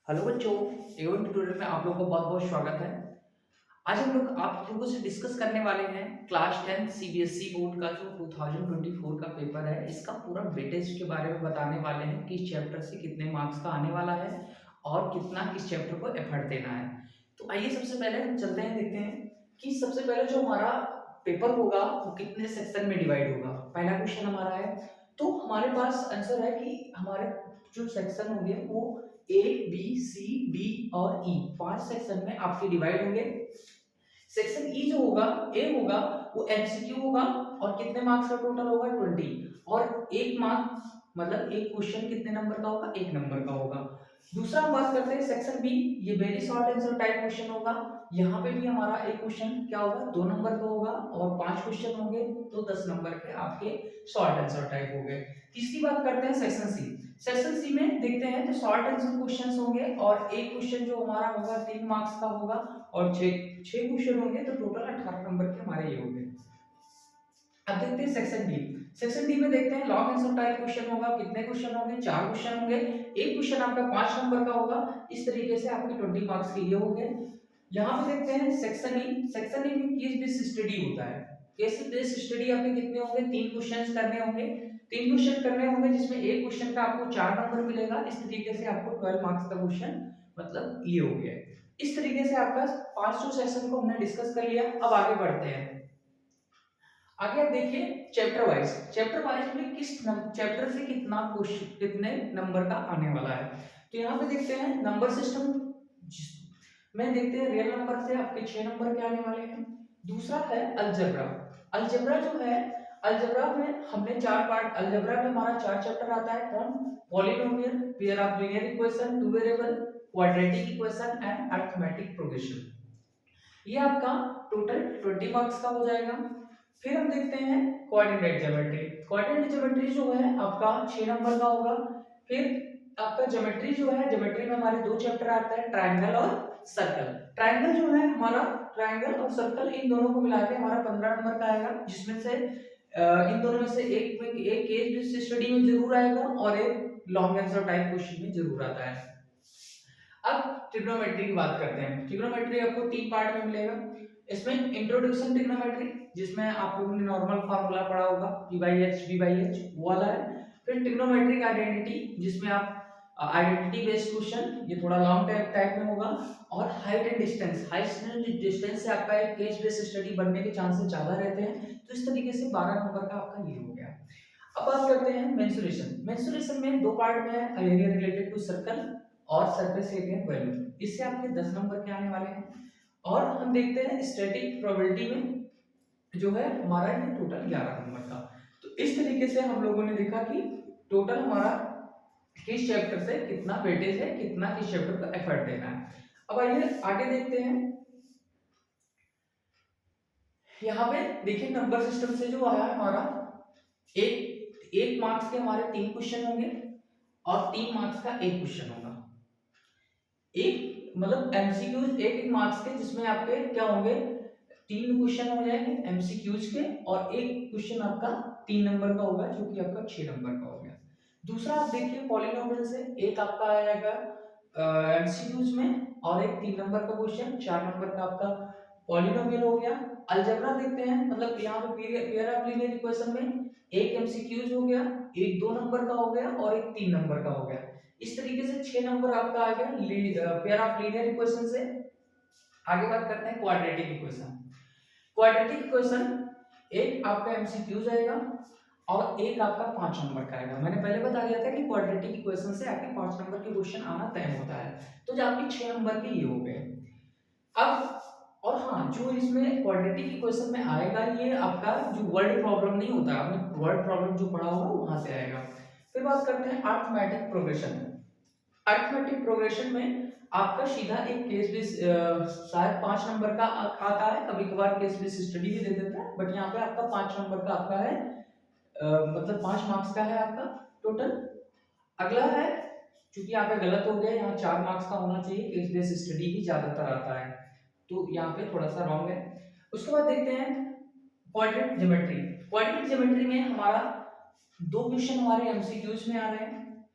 Hello बच्चों, Avon tutorial में आप लोगों को बहुत बहुत स्वागत है। आज हम लोग आप लोगों से डिस्कस करने वाले हैं क्लास 10 सीबीएसई बोर्ड का जो 2024 का पेपर है, इसका पूरा वेटेज के बारे में बताने वाले हैं। किस चैप्टर से कितने मार्क्स का आने वाला है और कितना किस चैप्टर को एफर्ट देना है। तो आइए सबसे पहले हम चलते हैं, देखते हैं कि सबसे पहले जो हमारा पेपर होगा वो कितने सेक्शन में डिवाइड होगा। पहला क्वेश्चन हमारा है, तो हमारे पास आंसर है कि हमारे जो सेक्शन होंगे वो ए बी सी डी और ई, 5 सेक्शन में आपके डिवाइड होंगे। सेक्शन ई जो होगा, ए होगा, वो एमसीक्यू होगा और कितने मार्क्स का टोटल होगा 20, और एक मार्क्स मतलब एक क्वेश्चन कितने नंबर का होगा, 1 नंबर का होगा। दूसरा हम बात करते हैं सेक्शन बी, ये very short answer type question होगा। यहाँ पे भी हमारा एक क्वेश्चन क्या होगा, 2 नंबर का होगा और 5 क्वेश्चन होंगे तो 10 नंबर के आपके शॉर्ट आंसर टाइप हो गए। तीसरी बात करते हैं सेक्शन सी। सेक्शन सी में देखते हैं तो शॉर्ट आंसर क्वेश्चंस होंगे और एक क्वेश्चन जो हमारा होगा 3 मार्क्स का होगा और 6 क्वेश्चन होंगे तो टोटल 18 नंबर के हमारे ये होंगे। अब देखते हैं सेक्शन डी। सेक्शन डी में देखते हैं लॉन्ग आंसर टाइप क्वेश्चन होगा। कितने क्वेश्चन होंगे, 4 क्वेश्चन होंगे। एक क्वेश्चन आपका 5 नंबर का होगा। इस तरीके से आपके 20 मार्क्स के ये होंगे। यहाँ पे देखते हैं सेक्शन ई। सेक्शन ई में केस बेस्ड स्टडी होता है। केस बेस्ड स्टडी आपके कितने होंगे, 3 क्वेश्चंस करने होंगे। 3 क्वेश्चन करने होंगे जिसमें एक क्वेश्चन का आपको 4 नंबर मिलेगा। इस तरीके से आपको 12 मार्क्स का क्वेश्चन मतलब ये हो गया। इस तरीके से आपका 5 सेक्शन को हमने डिस्कस कर लिया। अब आगे बढ़ते हैं। आगे आप देखिए चैप्टर वाइज। चैप्टर वाइज में किस चैप्टर से कितना क्वेश्चन कितने नंबर का आने वाला है। तो यहाँ पे देखते हैं नंबर सिस्टम में, देखते हैं रियल नंबर से आपके 6 नंबर के आने वाले हैं। दूसरा है अलजेब्रा। अलजेब्रा जो है, अलजेब्रा में हमने 4 पार्ट, अलजेब्रा में हमारा 4 चैप्टर आता है। कौन? Polynomial, pair of linear equation, two variable, quadratic equation and arithmetic progression. ये आपका टोटल 20 मार्क्स का हो जाएगा। फिर हम देखते हैं कोऑर्डिनेट ज्योमेट्री। कोऑर्डिनेट ज्योमेट्री जो है आपका 6 नंबर का होगा। फिर आपका ज्योमेट्री जो है, ज्योमेट्री में हमारे 2 चैप्टर आते हैं, ट्रायंगल और सर्कल। ट्रायंगल जो है हमारा, ट्रायंगल और सर्कल इन दोनों को मिला के हमारा 15 नंबर का आएगा, जिसमें से इन दोनों में से एक केस बेस्ड स्टडी में जरूर आएगा और एक लॉन्ग आंसर टाइप क्वेश्चन में जरूर आता है। अब ट्रिग्नोमेट्री की बात करते हैं। ट्रिग्नोमेट्री आपको 3 पार्ट में मिलेगा। इसमें इंट्रोडक्शन ट्रिग्नोमेट्री, जिसमें आप लोगों ने नॉर्मल फार्मूला पढ़ा होगा, p by h v by h, वो वाला है। फिर ट्रिग्नोमेट्रिक आइडेंटिटी, जिसमें आप आइडेंटिटी बेस्ड क्वेश्चन, ये थोड़ा लॉन्ग टाइप में होगा। और height and distance, height and distance से आपका एक केस बेस्ड स्टडी बनने के चांसेस ज्यादा रहते हैं। तो इस तरीके से 12 नंबर का आपका ये हो गया। अब बात करते हैं मेंसुरेशन। मेंसुरेशन में 2 पार्ट में है, एरिया रिलेटेड टू सर्कल और सरफेस एरिया वैल्यू। इससे आपके 10 नंबर के आने वाले हैं। और हम देखते हैं स्टैटिक प्रोबेबिलिटी में जो है हमारा ये टोटल 11 नंबर का। तो इस तरीके से हम लोगों ने देखा कि टोटल हमारा किस चैप्टर से कितना वेटेज है, कितना किस चैप्टर को एफर्ट देना है। अब आइए आगे देखते हैं। यहाँ पे देखिए नंबर सिस्टम से जो आया हमारा, एक मार्क्स के हमारे 3 क्वेश्चन होंगे और 3 मार्क्स का एक क्वेश्चन होगा। एक मतलब एमसीक्यूज एक मार्क्स के, जिसमें आपके क्या होंगे, 3 क्वेश्चन हो जाएंगे एमसीक्यूज के और एक क्वेश्चन आपका 3 नंबर का होगा जो कि आपका 6 नंबर का हो गया। दूसरा आप देखिए पॉलिनोमियल से एक आपका आएगा एमसीक्यूज में और एक 3 नंबर का क्वेश्चन, 4 नंबर का आपका पॉलिनोमियल हो गया। अलजेब्रा देखते हैं, मतलब यहाँ पे पेयर ऑफ लीनियर इक्वेशन में एक एमसीक्यूज हो गया, एक 2 नंबर का हो गया और एक 3 नंबर का हो गया। इस तरीके से 6 नंबर आपका आ गया पेयर ऑफ लीनियर इक्वेशन से। आगे बात करते हैं क्वाड्रेटिक इक्वेशन। क्वाड्रेटिक इक्वेशन एक आपका एमसीक्यूज आएगा और एक आपका 5 नंबर का आएगा। मैंने पहले बता दिया था कि क्वाड्रेटिक इक्वेशन से आपके 5 नंबर के क्वेश्चन आना तय होता है। तो जो आपके 6 नंबर के ये हो गए। अब और हाँ, जो इसमें क्वाड्रेटिक इक्वेशन में आएगा, ये आपका जो वर्ड प्रॉब्लम नहीं होता, आपने वर्ड प्रॉब्लम जो पढ़ा होगा वहां से आएगा। फिर बात करते हैं अरिथमेटिक प्रोग्रेशन। अरिथमेटिक प्रोग्रेशन में आपका सीधा एक केस बेस शायद 5 नंबर का आता है, कभी कभार केस बेस स्टडी भी दे देता है, बट यहाँ पे आपका 5 नंबर का आपका है, मतलब 5 मार्क्स का है आपका टोटल। अगला है, क्योंकि यहाँ पे गलत हो गया, यहाँ 4 मार्क्स का होना चाहिए, केस बेस स्टडी ही ज्यादातर आता है, तो यहाँ पे थोड़ा सा रॉन्ग है। उसके बाद देखते हैं क्वाड्रेंट ज्योमेट्री। क्वाड्रेंट ज्योमेट्री में हमारा 2 क्वेश्चन हमारे एमसीक्यूज में आ रहे हैं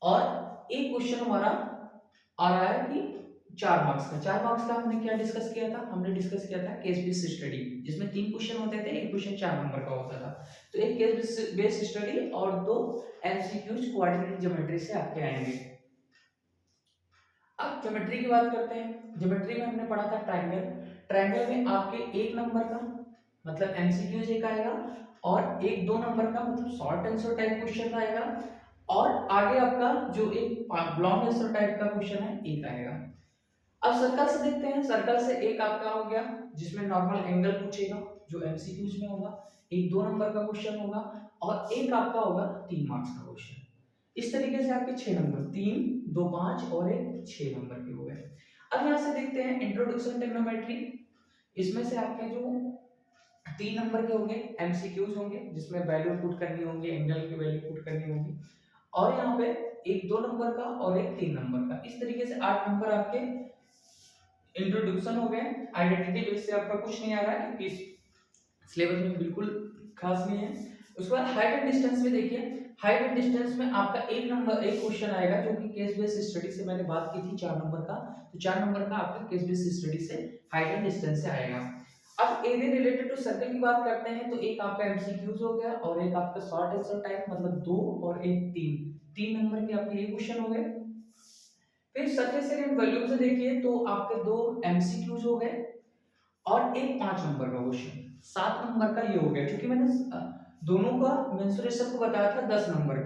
और एक क्वेश्चन हमारा और आया कि 4 मार्क्स का। 4 मार्क्स का हमने क्या डिस्कस किया था? हमने डिस्कस किया था केस बेस्ड स्टडी, जिसमें 3 क्वेश्चन होते थे, एक क्वेश्चन 4 नंबर का होता था। तो एक केस बेस्ड स्टडी और 2 एमसीक्यूज क्वाड्रेटिक ज्योमेट्री से आपके आएंगे। अब ज्योमेट्री की बात करते हैं। ज्योमेट्री में हमने पढ़ा था ट्रायंगल। ट्रायंगल में आपके 1 नंबर का मतलब एमसीक्यूज एक आएगा और एक 2 नंबर का मतलब शॉर्ट आंसर टाइप क्वेश्चन आएगा, और आगे आपका जो एक लॉन्ग आंसर टाइप का क्वेश्चन है एक आएगा। अब सर्कल से देखते हैं। सर्कल से एक आपका हो गया जिसमें नॉर्मल एंगल पूछेगा जो एमसीक्यूज में होगा, एक 2 नंबर का क्वेश्चन होगा, और एक आपका होगा 3 मार्क्स का क्वेश्चन। इस तरीके से आपके 6 नंबर, 3 2 5 और एक 6 नंबर के हो गए। अब यहाँ से देखते हैं इंट्रोडक्शन ट्रिग्नोमेट्री। इसमें से आपके जो 3 नंबर के होंगे एमसीक्यूज होंगे जिसमें वैल्यू पुट करनी होंगी, एंगल की वैल्यू पुट करनी होगी, और यहाँ पे एक 2 नंबर का और एक 3 नंबर का। इस तरीके से 8 नंबर आपके इंट्रोडक्शन हो गए। आइडेंटिटी बेस से आपका कुछ नहीं आ रहा है क्योंकि सिलेबस में बिल्कुल खास नहीं है। उसके बाद हाइट एंड डिस्टेंस में देखिए। हाइट एंड डिस्टेंस में आपका एक नंबर एक क्वेश्चन आएगा जो कि केस बेस्ड स्टडी से मैंने बात की थी 4 नंबर का। तो 4 नंबर का आपका केस बेस्ड स्टडी से हाइट एंड डिस्टेंस से आएगा। अब एरिया रिलेटेड टू सर्कल की बात करते हैं तो एक आपका एमसीक्यूज हो गया और एक आपका शॉर्ट आंसर टाइप मतलब 2 और एक 3 नंबर के आपके ये क्वेश्चन हो गए। फिर सरफेस एरिया वॉल्यूम से देखिए तो आपके 2 एमसीक्यूज हो गए और एक 5 नंबर का क्वेश्चन। 7 नंबर का ये हो गया क्योंकि मैंने दोनों का मेंसुरेशन को बताया था 10 नंबर का।